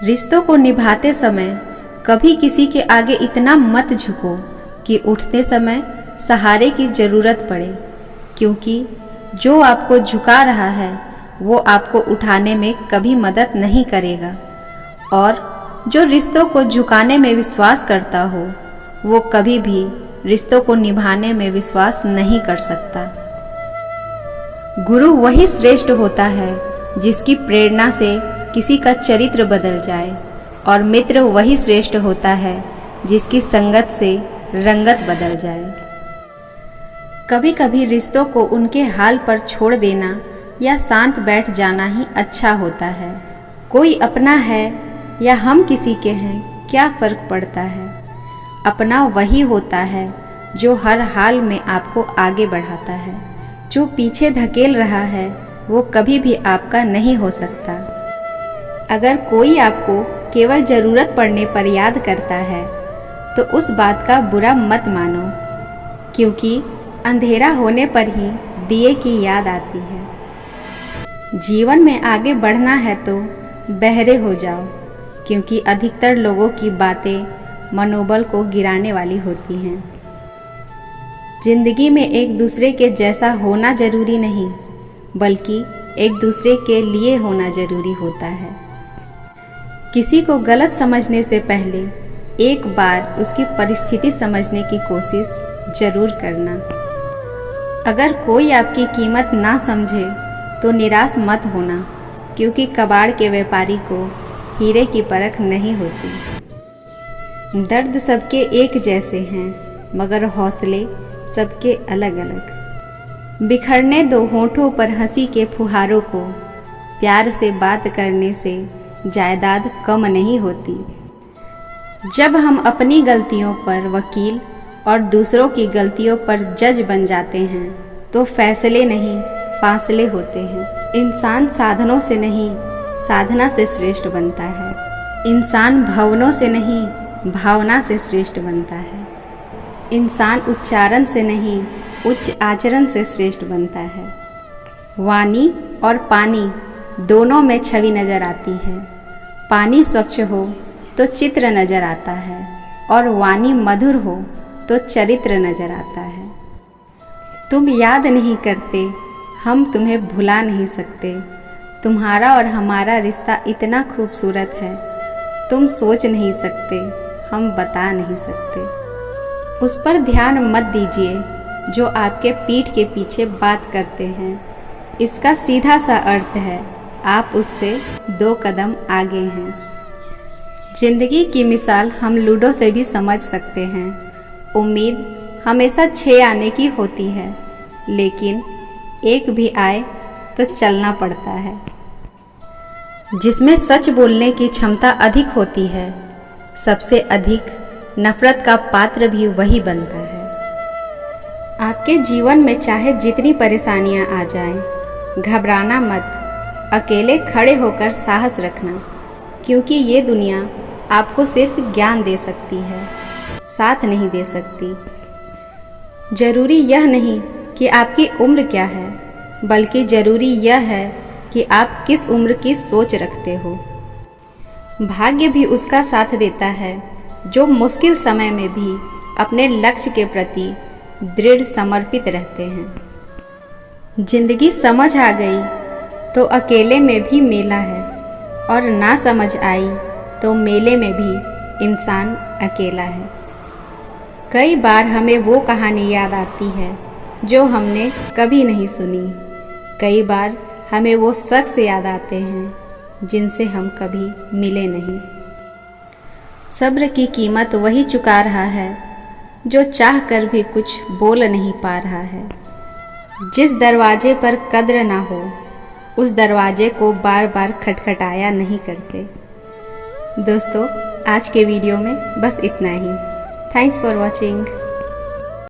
रिश्तों को निभाते समय कभी किसी के आगे इतना मत झुको कि उठते समय सहारे की ज़रूरत पड़े, क्योंकि जो आपको झुका रहा है वो आपको उठाने में कभी मदद नहीं करेगा, और जो रिश्तों को झुकाने में विश्वास करता हो वो कभी भी रिश्तों को निभाने में विश्वास नहीं कर सकता। गुरु वही श्रेष्ठ होता है जिसकी प्रेरणा से किसी का चरित्र बदल जाए, और मित्र वही श्रेष्ठ होता है जिसकी संगत से रंगत बदल जाए। कभी कभी रिश्तों को उनके हाल पर छोड़ देना या शांत बैठ जाना ही अच्छा होता है। कोई अपना है या हम किसी के हैं, क्या फ़र्क पड़ता है। अपना वही होता है जो हर हाल में आपको आगे बढ़ाता है। जो पीछे धकेल रहा है वो कभी भी आपका नहीं हो सकता। अगर कोई आपको केवल ज़रूरत पड़ने पर याद करता है तो उस बात का बुरा मत मानो, क्योंकि अंधेरा होने पर ही दिए की याद आती है। जीवन में आगे बढ़ना है तो बहरे हो जाओ, क्योंकि अधिकतर लोगों की बातें मनोबल को गिराने वाली होती हैं। जिंदगी में एक दूसरे के जैसा होना ज़रूरी नहीं, बल्कि एक दूसरे के लिए होना ज़रूरी होता है। किसी को गलत समझने से पहले एक बार उसकी परिस्थिति समझने की कोशिश ज़रूर करना। अगर कोई आपकी कीमत ना समझे तो निराश मत होना, क्योंकि कबाड़ के व्यापारी को हीरे की परख नहीं होती। दर्द सबके एक जैसे हैं, मगर हौसले सबके अलग अलग। बिखरने दो होठों पर हंसी के फुहारों को, प्यार से बात करने से जायदाद कम नहीं होती। जब हम अपनी गलतियों पर वकील और दूसरों की गलतियों पर जज बन जाते हैं तो फैसले नहीं फासले होते हैं। इंसान साधनों से नहीं साधना से श्रेष्ठ बनता है। इंसान भवनों से नहीं भावना से श्रेष्ठ बनता है। इंसान उच्चारण से नहीं उच्च आचरण से श्रेष्ठ बनता है। वाणी और पानी दोनों में छवि नज़र आती है। पानी स्वच्छ हो तो चित्र नज़र आता है, और वाणी मधुर हो तो चरित्र नज़र आता है। तुम याद नहीं करते, हम तुम्हें भुला नहीं सकते। तुम्हारा और हमारा रिश्ता इतना खूबसूरत है, तुम सोच नहीं सकते, हम बता नहीं सकते। उस पर ध्यान मत दीजिए जो आपके पीठ के पीछे बात करते हैं। इसका सीधा सा अर्थ है आप उससे 2 कदम आगे हैं। जिंदगी की मिसाल हम लूडो से भी समझ सकते हैं। उम्मीद हमेशा 6 आने की होती है, लेकिन एक भी आए तो चलना पड़ता है। जिसमें सच बोलने की क्षमता अधिक होती है, सबसे अधिक नफरत का पात्र भी वही बनता है। आपके जीवन में चाहे जितनी परेशानियां आ जाएं, घबराना मत। अकेले खड़े होकर साहस रखना, क्योंकि ये दुनिया आपको सिर्फ ज्ञान दे सकती है, साथ नहीं दे सकती। ज़रूरी यह नहीं कि आपकी उम्र क्या है, बल्कि ज़रूरी यह है कि आप किस उम्र की सोच रखते हो। भाग्य भी उसका साथ देता है जो मुश्किल समय में भी अपने लक्ष्य के प्रति दृढ़ समर्पित रहते हैं। जिंदगी समझ आ गई तो अकेले में भी मेला है, और ना समझ आई तो मेले में भी इंसान अकेला है। कई बार हमें वो कहानी याद आती है जो हमने कभी नहीं सुनी। कई बार हमें वो शख्स याद आते हैं जिनसे हम कभी मिले नहीं। सब्र की कीमत वही चुका रहा है जो चाह कर भी कुछ बोल नहीं पा रहा है। जिस दरवाजे पर कद्र ना हो उस दरवाजे को बार बार खटखटाया नहीं करते। दोस्तों, आज के वीडियो में बस इतना ही। Thanks for watching.